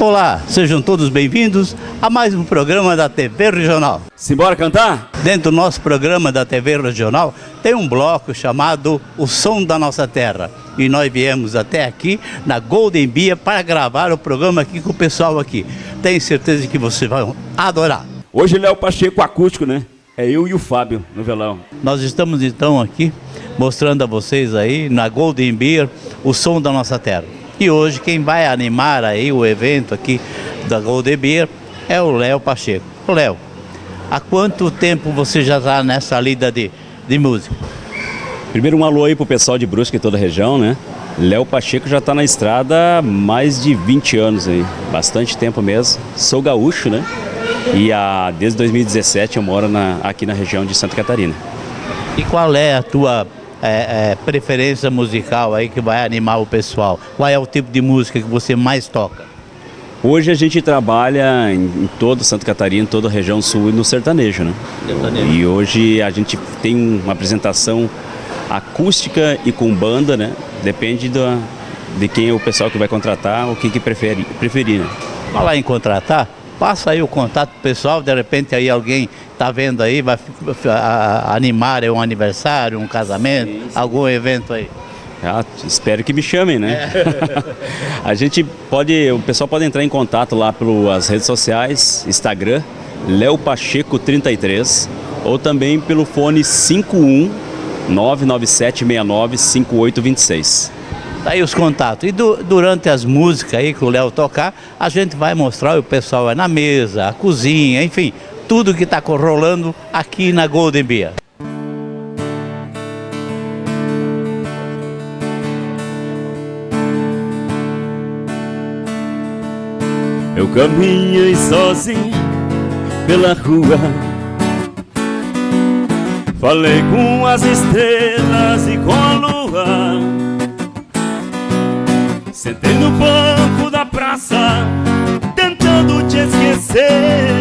Olá, sejam todos bem-vindos a mais um programa da TV Regional. Simbora cantar? Dentro do nosso programa da TV Regional tem um bloco chamado O Som da Nossa Terra. E nós viemos até aqui na Golden Beer para gravar o programa aqui com o pessoal aqui. Tenho certeza que vocês vão adorar. Hoje Léo Pacheco acústico, né? É eu e o Fábio no violão. Nós estamos então aqui mostrando a vocês aí na Golden Beer o som da nossa terra. E hoje quem vai animar aí o evento aqui da Golden Beer é o Léo Pacheco. Léo, há quanto tempo você já está nessa lida de música? Primeiro um alô aí pro pessoal de Brusque e toda a região, né? Léo Pacheco já está na estrada há mais de 20 anos aí, bastante tempo mesmo. Sou gaúcho, né? E desde 2017 eu moro aqui na região de Santa Catarina. E qual é a tua preferência musical aí que vai animar o pessoal? Qual é o tipo de música que você mais toca? Hoje a gente trabalha em todo Santa Catarina, em toda a região sul e no sertanejo, né? Sertanejo. E hoje a gente tem uma apresentação acústica e com banda, né? Depende de quem é o pessoal que vai contratar, o que preferir, né? Falar em contratar, passa aí o contato pro pessoal, de repente aí alguém tá vendo aí, vai animar um aniversário, um casamento, sim. Algum evento aí. Espero que me chamem, né? O pessoal pode entrar em contato lá pelas redes sociais, Instagram, Léo Pacheco 33, ou também pelo fone 51 99769 5826. Tá aí os contatos. E durante as músicas aí que o Léo tocar, a gente vai mostrar o pessoal na mesa, a cozinha, enfim, tudo que está rolando aqui na Golden Beer. Eu caminhei sozinho pela rua, falei com as estrelas e com a lua. Sentei no banco da praça, tentando te esquecer.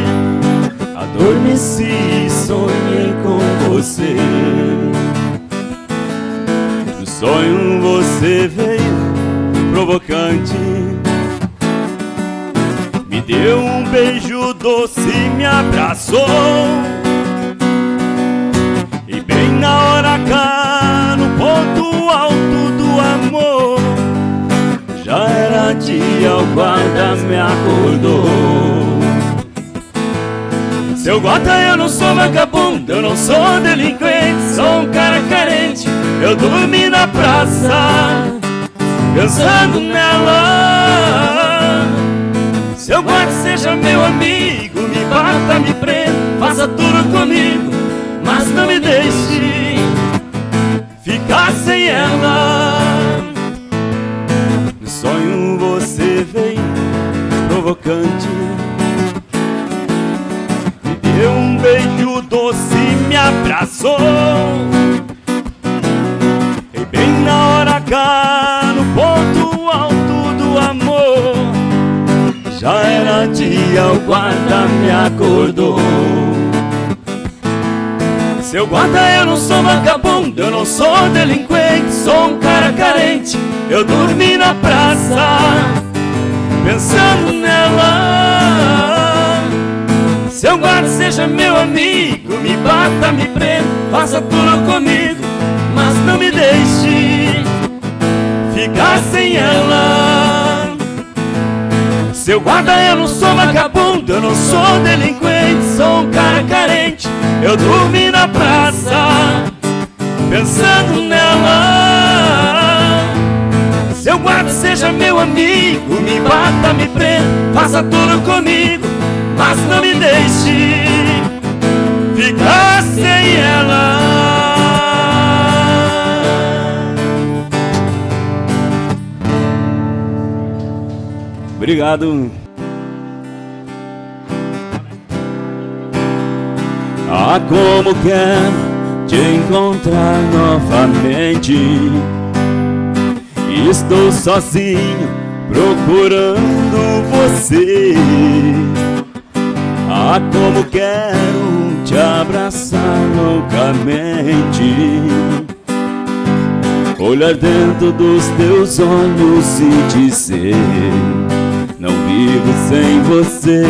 Adormeci e sonhei com você. No sonho você veio provocante, me deu um beijo doce, me abraçou. E bem na hora H, no ponto alto do amor, já era dia, o guarda me acordou. Seu guarda, eu não sou vagabundo, eu não sou delinquente, sou um cara carente. Eu dormi na praça, pensando nela. Seu guarda, seja meu amigo, me bata, me prenda, faça tudo comigo, mas não me deixe ficar sem ela. No sonho você veio provocante, me deu um beijo doce, me abraçou. E bem na hora H, no ponto alto do amor, já era dia, o guarda me acordou. Seu guarda, eu não sou vagabundo, eu não sou delinquente, sou um cara carente. Eu dormi na praça, pensando nela. Seu guarda, seja meu amigo, me bata, me prenda, faça tudo comigo, mas não me deixe ficar sem ela. Seu guarda, eu não sou vagabundo, eu não sou delinquente, sou um cara carente. Eu dormi na praça, pensando nela. Seu guarda, seja meu amigo, me bata, me prenda, faça tudo comigo, mas não me deixe ficar sem ela. Obrigado. Ah, como quero te encontrar novamente. Estou sozinho procurando você. Ah, como quero te abraçar loucamente, olhar dentro dos teus olhos e dizer não vivo sem você.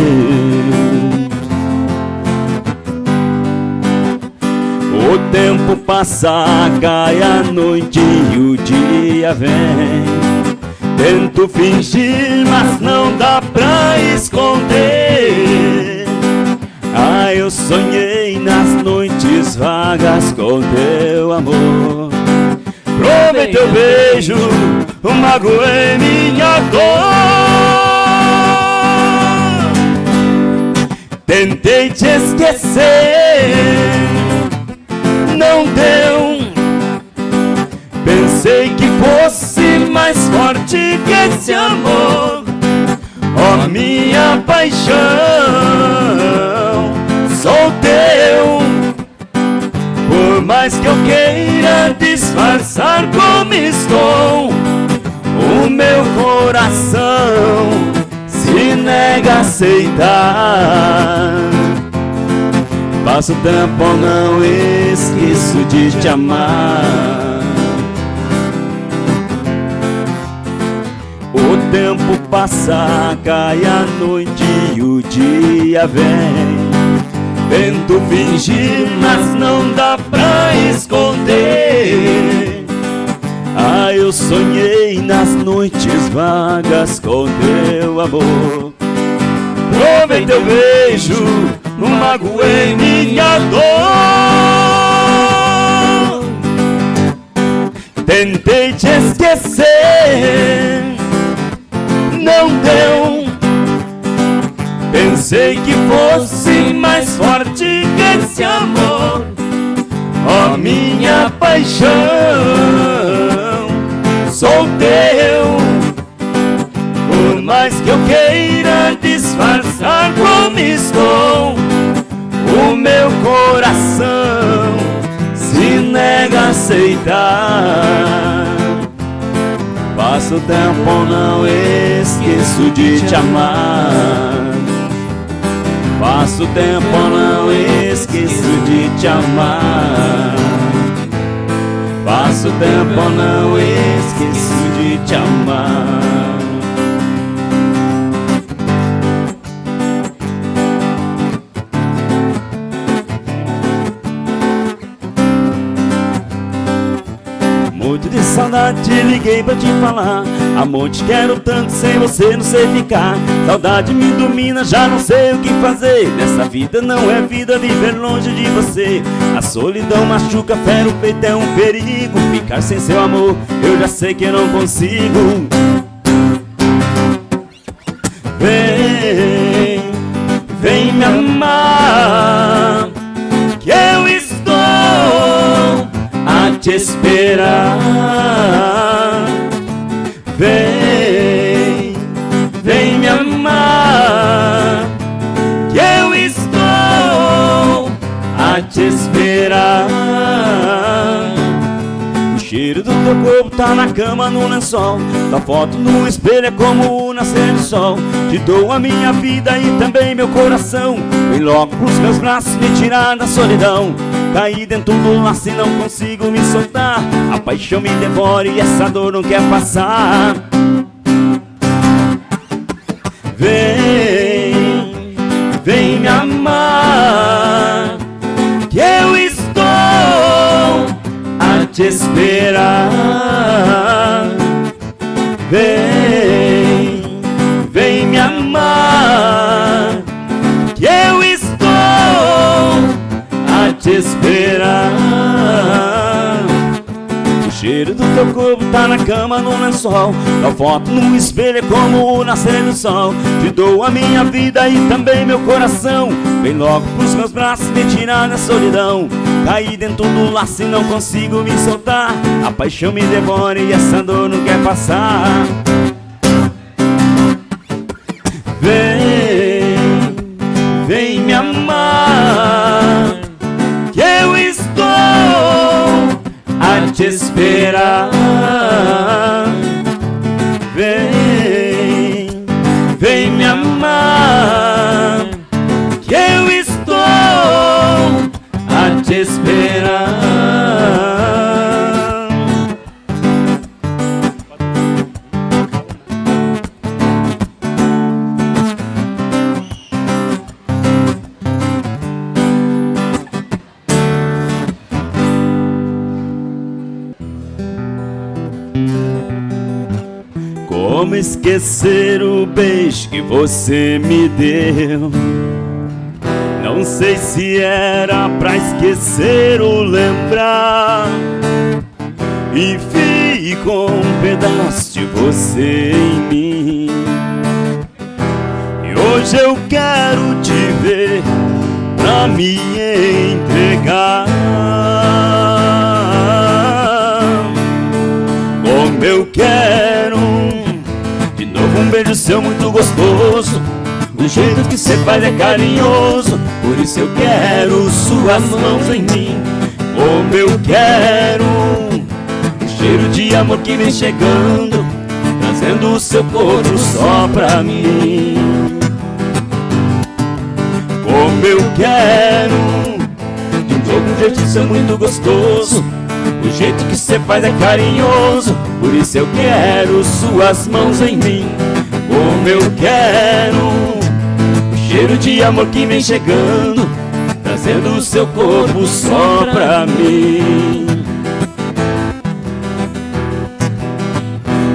O tempo passa, cai a noite e o dia vem. Tento fingir, mas não dá pra esconder. Ah, eu sonhei nas noites vagas com teu amor. Provei teu beijo, magoei minha dor. Tentei te esquecer, não deu. Pensei que fosse mais forte que esse amor. Oh, minha paixão, sou teu. Por mais que eu queira disfarçar como estou, o meu coração se nega a aceitar. Passo tempo, não esqueço de te amar. O tempo passa, cai a noite e o dia vem. Tento fingir, mas não dá pra esconder. Ah, eu sonhei nas noites vagas com teu amor. Provei teu beijo, magoei minha dor. Tentei te esquecer, não deu. Pensei que fosse mais forte que esse amor. Oh, minha paixão, sou teu. Por mais que eu queira disfarçar como estou, o meu coração se nega a aceitar. Passo o tempo, não esqueço de te amar. Passo o tempo, não esqueço de te amar. Passo o tempo, não esqueço de te amar. Muito de saudade te liguei pra te falar. Amor, te quero tanto, sem você não sei ficar. Saudade me domina, já não sei o que fazer. Nessa vida não é vida viver longe de você. A solidão machuca, fere o peito, é um perigo. Ficar sem seu amor, eu já sei que eu não consigo. Vem, vem me amar, que eu estou a te esperar. Vem, vem me amar, que eu estou a te esperar. O cheiro do teu corpo tá na cama, no lençol. Tua foto no espelho é como o nascer do sol. Te dou a minha vida e também meu coração. Vem logo pros meus braços me tirar da solidão. Caí dentro do laço e não consigo me soltar. A paixão me devora e essa dor não quer passar. Vem, vem me amar, que eu estou a te esperar. Vem, vem me amar, que eu estou a te esperar. O cheiro do teu corpo tá na cama, no lençol. Tua foto no espelho é como o nascer do sol. Te dou a minha vida e também meu coração. Vem logo pros meus braços me tirar da solidão. Caí dentro do laço e não consigo me soltar. A paixão me devora e essa dor não quer passar. Vem, vem me amar, que eu estou a te esperar. Vem, vem me amar, que eu estou a te esperar. Como esquecer o beijo que você me deu? Não sei se era pra esquecer ou lembrar. E ficou um pedaço de você em mim. E hoje eu quero te ver pra me entregar. Como eu quero de novo um beijo seu muito gostoso. O jeito que cê faz é carinhoso, por isso eu quero suas mãos em mim. Como eu quero o cheiro de amor que vem chegando, trazendo o seu corpo só pra mim. Como eu quero de novo um jeito seu muito gostoso. O jeito que cê faz é carinhoso, por isso eu quero suas mãos em mim. Como eu quero cheiro de amor que vem chegando, trazendo o seu corpo só pra mim.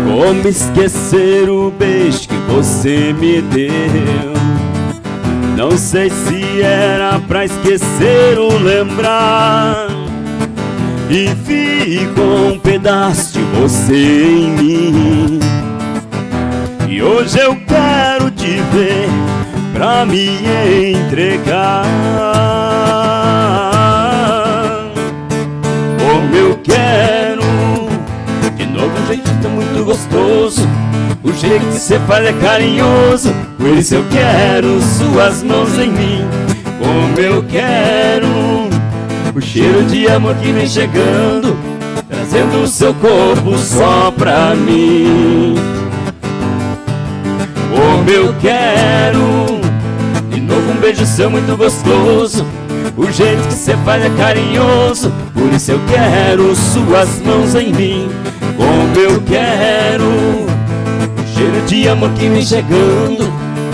Como esquecer o beijo que você me deu? Não sei se era pra esquecer ou lembrar. E ficou um pedaço de você em mim. E hoje eu quero te ver pra me entregar. Como eu quero de novo um jeito muito gostoso. O jeito que cê faz é carinhoso, por isso eu quero suas mãos em mim. Como eu quero o cheiro de amor que vem chegando, trazendo o seu corpo só pra mim. Como eu quero de novo um beijo seu muito gostoso. O jeito que cê faz é carinhoso, por isso eu quero suas mãos em mim. Como eu quero o cheiro de amor que vem chegando,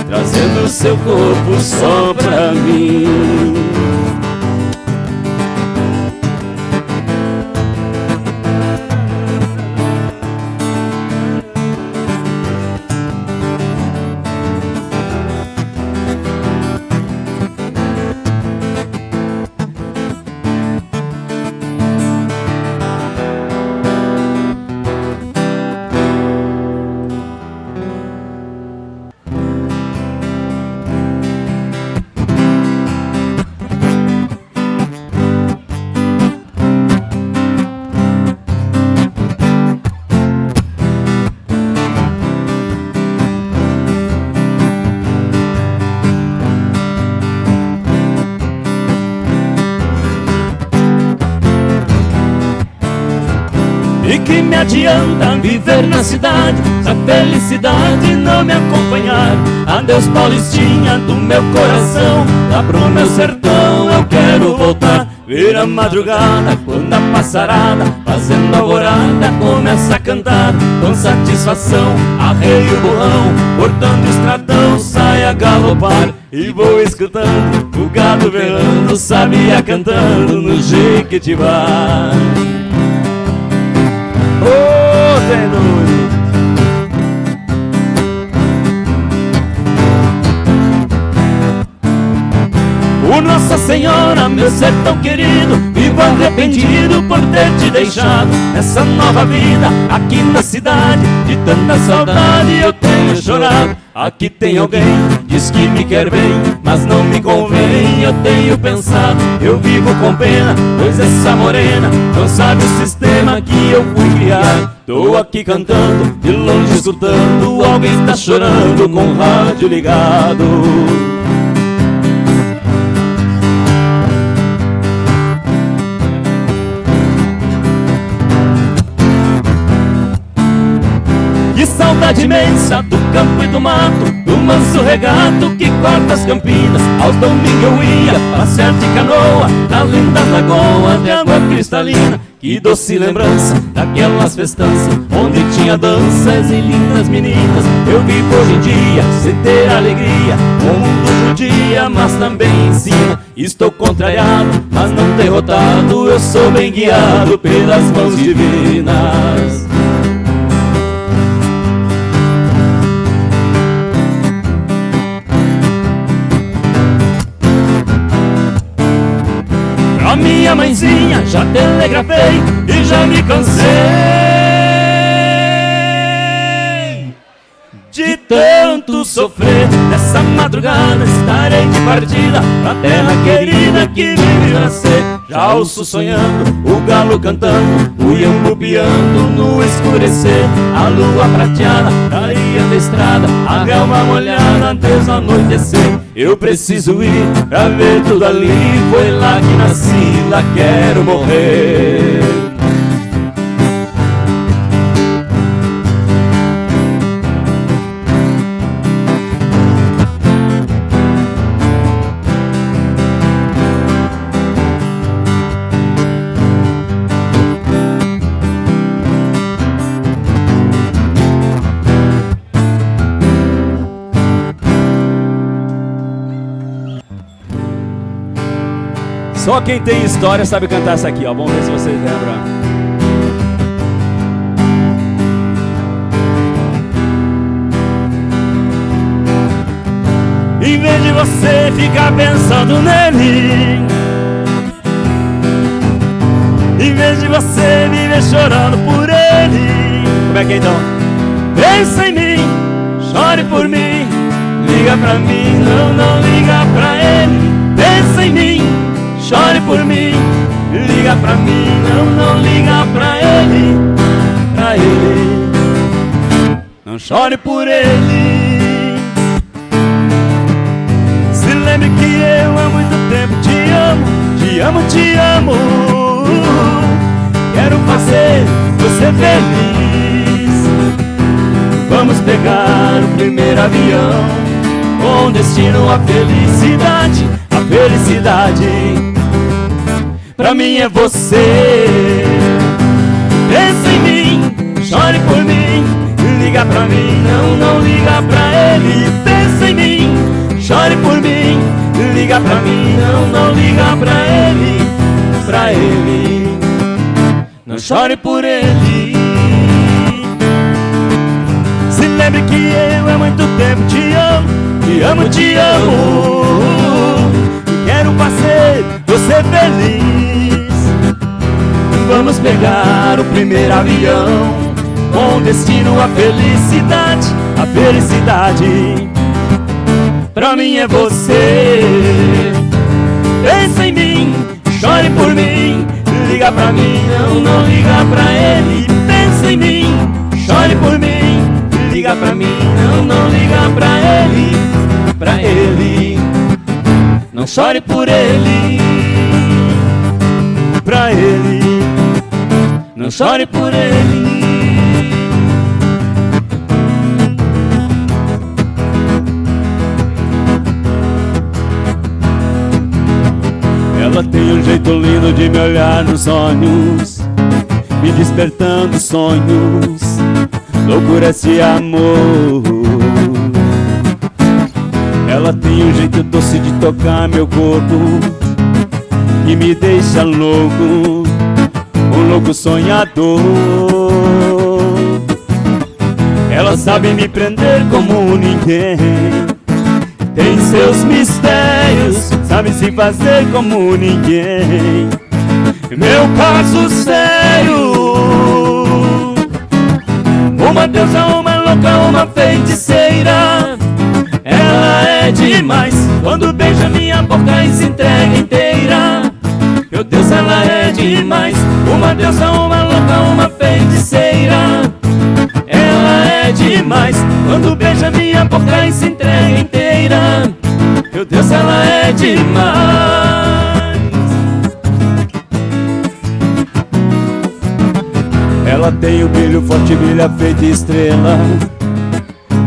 trazendo o seu corpo só pra mim. E que me adianta viver na cidade se a felicidade não me acompanhar? Adeus Paulistinha do meu coração, lá pro meu sertão eu quero voltar. Ver a madrugada quando a passarada fazendo alvorada começa a cantar. Com satisfação arreio o borrão, cortando o estradão sai a galopar. E vou escutando o gado berrando, sabia cantando no Jequitibá. Por Nossa Senhora, meu sertão querido, vivo arrependido por ter te deixado. Nessa nova vida, aqui na cidade, de tanta saudade eu tenho chorado. Aqui tem alguém, diz que me quer bem, mas não me convém, eu tenho pensado. Eu vivo com pena, pois essa morena não sabe o sistema que eu fui criar. Tô aqui cantando, de longe escutando, alguém tá chorando com o rádio ligado. Que saudade imensa do campo e do mato, do manso regato que corta as campinas. Aos domingos eu ia passear de canoa na linda lagoa de água cristalina. Que doce lembrança daquelas festanças onde tinha danças e lindas meninas. Eu vivo hoje em dia sem ter alegria, o mundo judia, mas também ensina. Estou contrariado, mas não derrotado, eu sou bem guiado pelas mãos divinas. minha mãezinha, já telegrafei e já me cansei de tanto sofrer. Nessa madrugada estarei de partida pra terra querida que me viu nascer. Já ouço sonhando, o galo cantando, o iambu piando no escurecer. A lua prateada, areia da estrada, a relva molhada antes do anoitecer. Eu preciso ir pra ver tudo ali, foi lá que nasci, lá quero morrer. Só quem tem história sabe cantar essa aqui, ó. Vamos ver se vocês lembram. Em vez de você ficar pensando nele, em vez de você viver chorando por ele, Como é que é então? pensa em mim, chore por mim, liga pra mim, não liga pra ele. Pensa em mim, chore por mim, liga pra mim, não liga pra ele, pra ele. Não chore por ele. Se lembre que eu há muito tempo te amo, te amo, te amo. Quero fazer você feliz. Vamos pegar o primeiro avião com destino à felicidade, a felicidade. Pra mim é você. Pensa em mim, chore por mim, liga pra mim, não liga pra ele. Pensa em mim, chore por mim, liga pra mim, não liga pra ele, pra ele. Não chore por ele. Se lembre que eu há muito tempo te amo, te amo, te amo. Quero fazer você feliz. Vamos pegar o primeiro avião com destino à felicidade, a felicidade. Pra mim é você. Pensa em mim, chore por mim, liga pra mim, não liga pra ele. Pensa em mim, chore por mim, liga pra mim, não liga pra ele, pra ele. Não chore por ele, pra ele. Não chore por ele. Ela tem um jeito lindo de me olhar nos olhos, me despertando sonhos. Loucura esse amor. Ela tem um jeito doce de tocar meu corpo, que me deixa louco, um louco sonhador. Ela sabe me prender como ninguém, tem seus mistérios, sabe se fazer como ninguém. Meu caso sério, uma deusa, uma louca, uma feiticeira. Ela é demais quando beija minha boca e se entrega inteira. Meu Deus, ela é demais, uma deusa, uma louca, uma feiticeira. Ela é demais quando beija minha boca e se entrega inteira. Meu Deus, ela é demais. Ela tem o brilho forte, brilha feita estrela.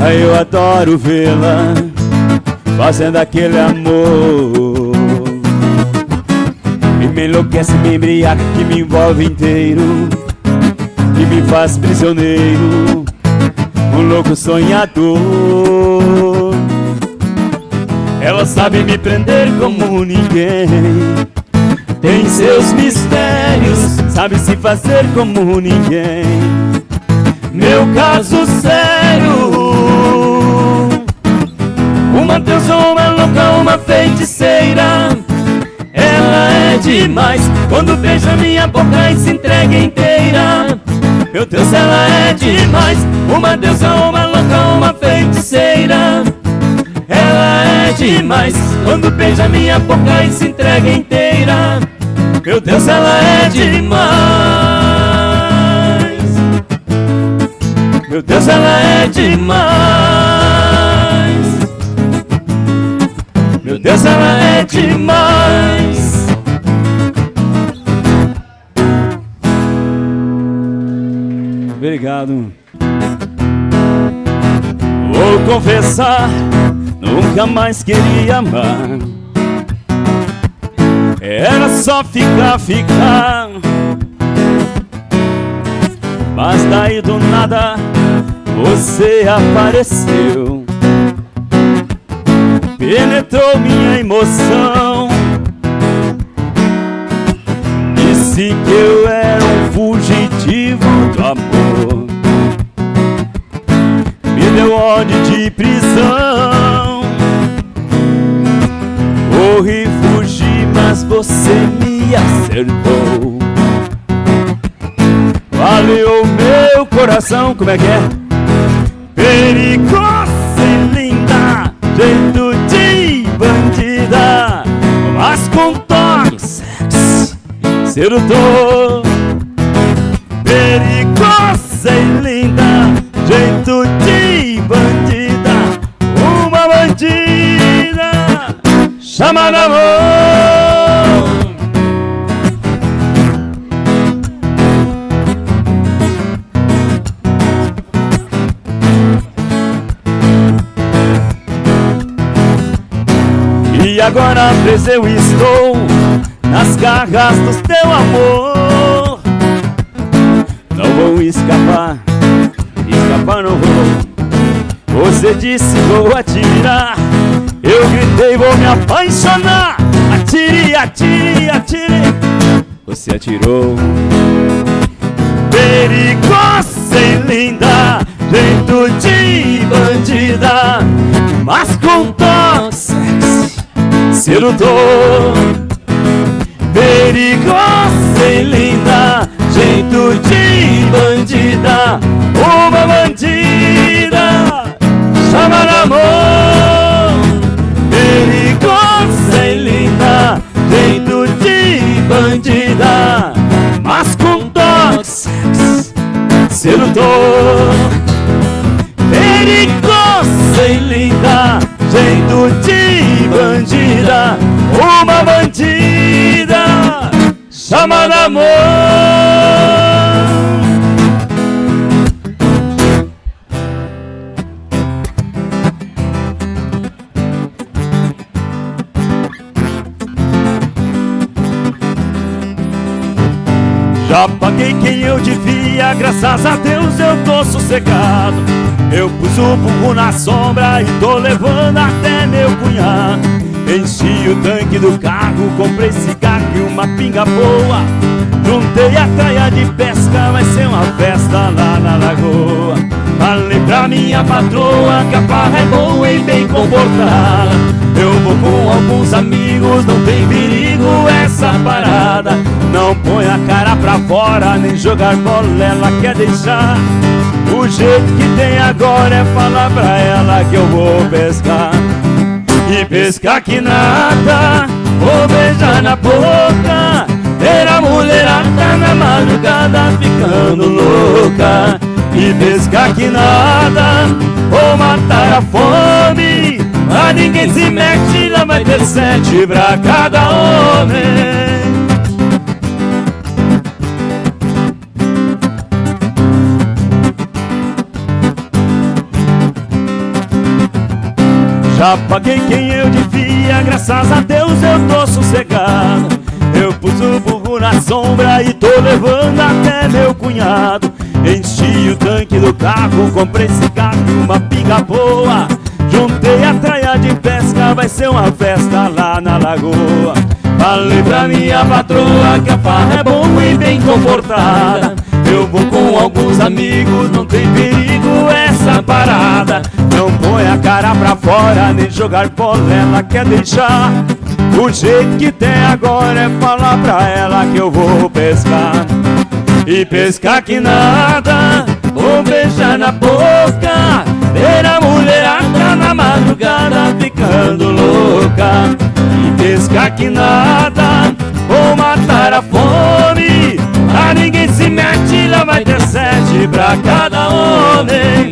Aí eu adoro vê-la fazendo aquele amor. E me enlouquece, me embriaga, que me envolve inteiro, que me faz prisioneiro, um louco sonhador. Ela sabe me prender como ninguém, tem seus mistérios, sabe se fazer como ninguém. Meu caso sério, uma deusa, uma louca, uma feiticeira. Ela é demais. Quando beija minha boca e se entrega inteira. Meu Deus, ela é demais. Uma deusa, uma louca, uma feiticeira. Ela é demais. Quando beija minha boca e se entrega inteira. Meu Deus, ela é demais. Meu Deus, ela é demais. Meu Deus, ela é demais. Obrigado. Vou confessar, nunca mais queria amar. Era só ficar. Mas daí do nada você apareceu. Penetrou minha emoção. Disse que eu era um fugitivo do amor. Me deu ordem de prisão. Corri, fugi, mas você me acertou. Valeu meu coração. Como é que é? Perigosa e linda, jeito de bandida, mas com toque sexy, sedutor. Perigosa e linda, jeito de bandida, uma bandida chamada amor. E agora preso eu estou nas garras do teu amor. Não vou escapar, escapar não vou. Você disse vou atirar, eu gritei vou me apaixonar. Atire, atire, atire, você atirou. Perigosa e linda, jeito de bandida, mas com toque sexy, sedutor. Perigosa e linda, jeito de bandida, uma bandida chamada amor. Perigosa e linda, jeito de bandida, mas com toque sexy, sedutor. Perigosa e linda, jeito de bandida, uma bandida chamada amor. Já paguei quem eu devia, graças a Deus eu tô sossegado. Eu pus o burro na sombra e tô levando até meu cunhado. Enchi o tanque do carro, comprei cigarro e uma pinga boa. Juntei a traia de pesca, vai ser uma festa lá na lagoa. Falei pra minha patroa que a farra é boa e bem comportada. Eu vou com alguns amigos, não tem perigo essa parada. Não põe a cara pra fora, nem jogar bola, ela quer deixar. O jeito que tem agora é falar pra ela que eu vou pescar. E pescar que nada, vou beijar na boca, ver a mulherada na madrugada ficando louca. E pescar que nada, vou matar a fome, mas ninguém se mete, lá vai ter 7 pra cada homem. Já paguei quem eu devia, graças a Deus eu tô sossegado. Eu pus o burro na sombra e tô levando até meu cunhado. Enchi o tanque do carro, comprei cigarro e uma pinga boa. Juntei a traia de pesca, vai ser uma festa lá na lagoa. Falei pra minha patroa que a farra é boa e bem comportada. Eu vou com alguns amigos, não tem perigo essa parada. Não põe a cara pra fora, nem jogar bola, ela quer deixar. O jeito que tem agora é falar pra ela que eu vou pescar. E pescar que nada, vou beijar na boca, ver a mulherada na madrugada ficando louca. E pescar que nada, vou matar a fome, a ninguém se mete, lá vai ter 7 pra cada homem.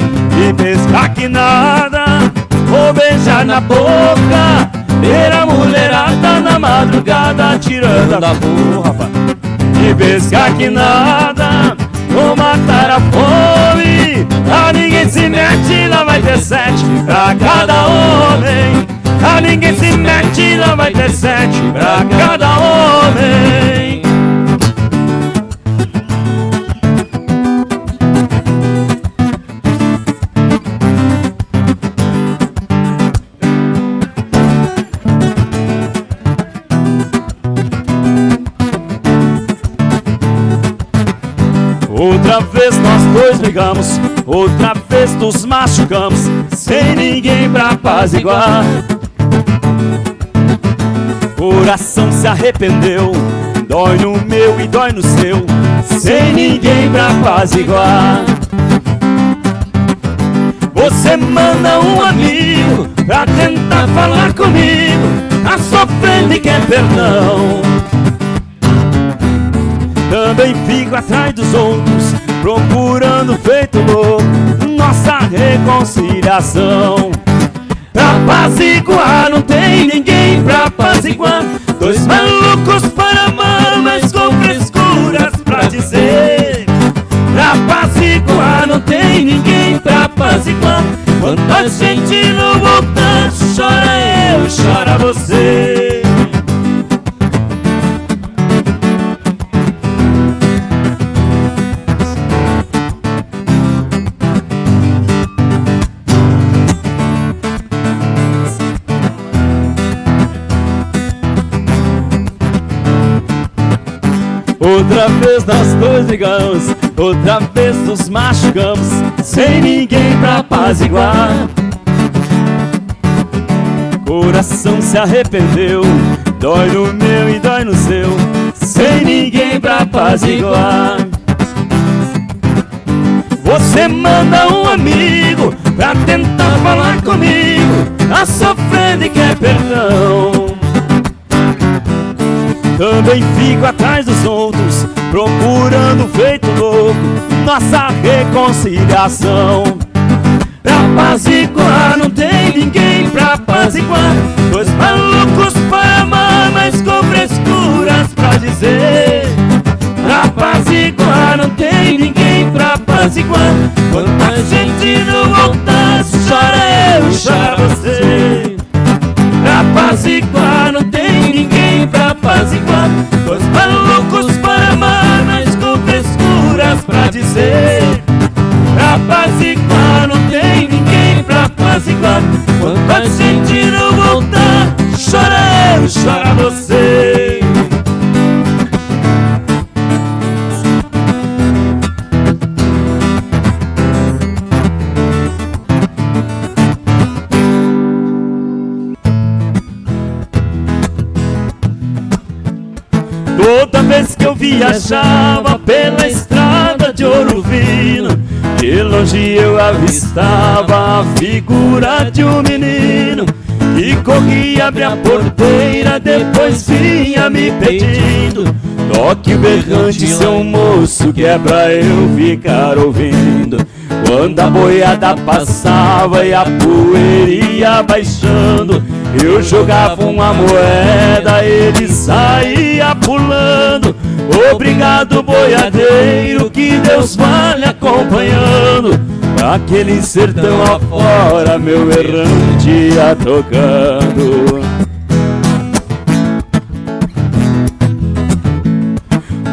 E pescar que nada, vou beijar na boca, ver a mulherada na madrugada tirando a porra. E pescar que nada, vou matar a fome, a ninguém se mete, lá vai ter 7 pra cada homem. A ninguém se mete, lá vai ter 7 pra cada homem. Outra vez nós dois brigamos, outra vez nos machucamos, sem ninguém pra apaziguar. Coração se arrependeu, dói no meu e dói no seu, sem ninguém pra apaziguar. Você manda um amigo pra tentar falar comigo, tá sofrendo e quer perdão. Também fico atrás dos outros, procurando feito louco nossa reconciliação. Pra apaziguar não tem ninguém pra apaziguar, dois malucos para amar, mas com frescuras pra dizer. Pra apaziguar não tem ninguém pra apaziguar, quando a gente não voltar, chora eu, chora você. Outra vez nós dois brigamos, outra vez nos machucamos, sem ninguém pra apaziguar. Coração se arrependeu, dói no meu e dói no seu, sem ninguém pra apaziguar. Você manda um amigo pra tentar falar comigo, tá sofrendo e quer perdão. Também fico atrás dos outros, procurando feito louco nossa reconciliação. Pra apaziguar não tem ninguém pra apaziguar, dois malucos para amar, mas com frescuras pra dizer. Pra apaziguar não tem ninguém pra apaziguar, quando a gente não voltar, chora eu, chora você. Pra apaziguar não tem ninguém pra apaziguar, dois malucos para amar, mas com frescuras pra dizer. Pra apaziguar não tem ninguém pra apaziguar, quando a gente não voltar, chora eu, chora você. Toda vez que eu viajava pela estrada de Ouro Fino, de longe eu avistava a figura de um menino que corria, abria a porteira, depois vinha me pedindo: toque o berrante, seu moço, que é pra eu ficar ouvindo. Quando a boiada passava e a poeira ia baixando, eu jogava uma moeda, ele saía pulando. Obrigado, boiadeiro, que Deus vá lhe acompanhando. Aquele sertão afora, meu errante ia tocando.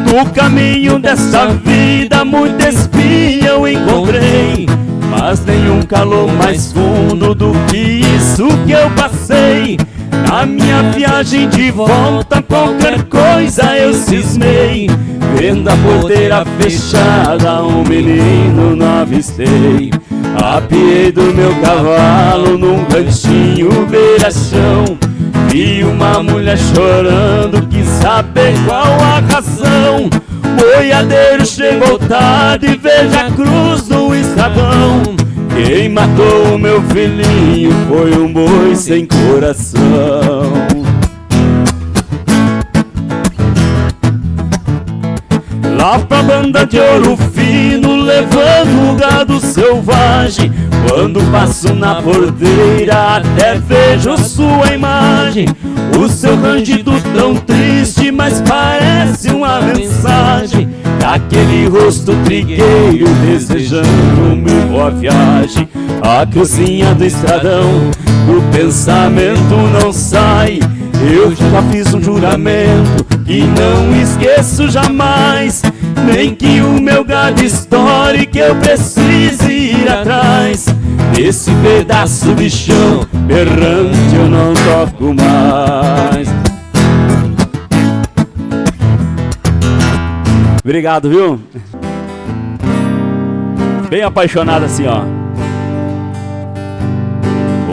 No caminho dessa vida, muita espinha eu encontrei, mas nenhum calor mais fundo do que isso que eu passei. Na minha viagem de volta, qualquer coisa eu cismei, vendo a porteira fechada, um menino não avistei. Apiei do meu cavalo num cantinho beira-chão, Vi uma mulher chorando, quis saber qual a razão. Boiadeiro chegou tarde, veja a cruz no estradão. Quem matou o meu filhinho foi um boi sem coração. Lá pra banda de Ouro Fino, levando o gado selvagem. Quando passo na porteira, até vejo sua imagem. O seu rangido tão triste, mas parece uma mensagem daquele rosto trigueiro, desejando-me boa viagem. A cruzinha do estradão, o pensamento não sai. Eu já fiz um juramento que não esqueço jamais. Nem que o meu gado estoure, que eu precise ir atrás. Nesse pedaço de chão errante eu não toco mais. Obrigado, viu? Bem apaixonado assim, ó.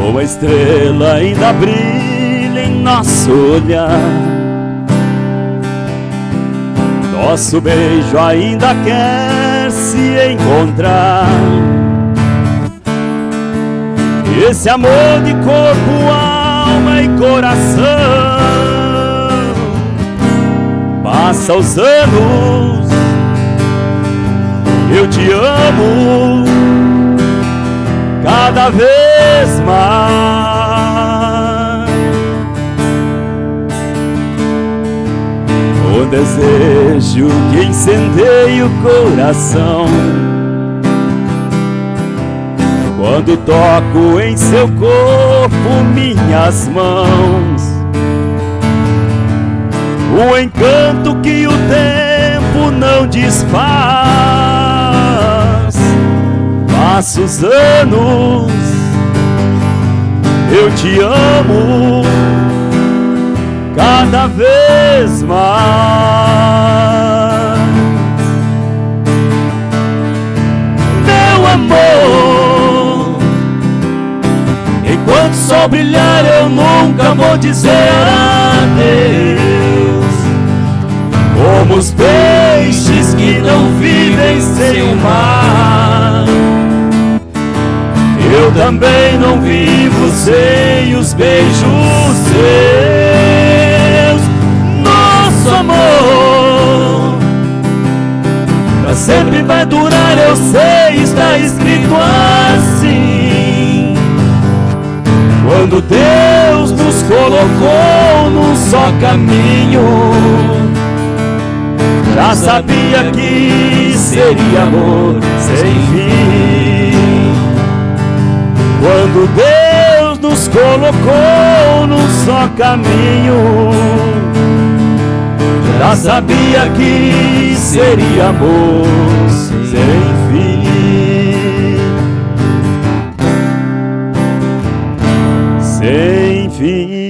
Uma estrela ainda brilha em nosso olhar. Nosso beijo ainda quer se encontrar. Esse amor de corpo, alma e coração. Passa os anos, eu te amo cada vez mais. O desejo que incendeia o coração quando toco em seu corpo minhas mãos. O encanto que o tempo não desfaz. Passa os anos, eu te amo cada vez mais. Meu amor, enquanto o sol brilhar eu nunca vou dizer adeus. Como os peixes que não vivem sem o mar, eu também não vivo sem os beijos seus. Nosso amor pra sempre vai durar, eu sei, está escrito assim. Quando Deus nos colocou num só caminho, já sabia que seria amor sem fim. Quando Deus nos colocou num só caminho, já sabia que seria amor sem fim. Sem fim.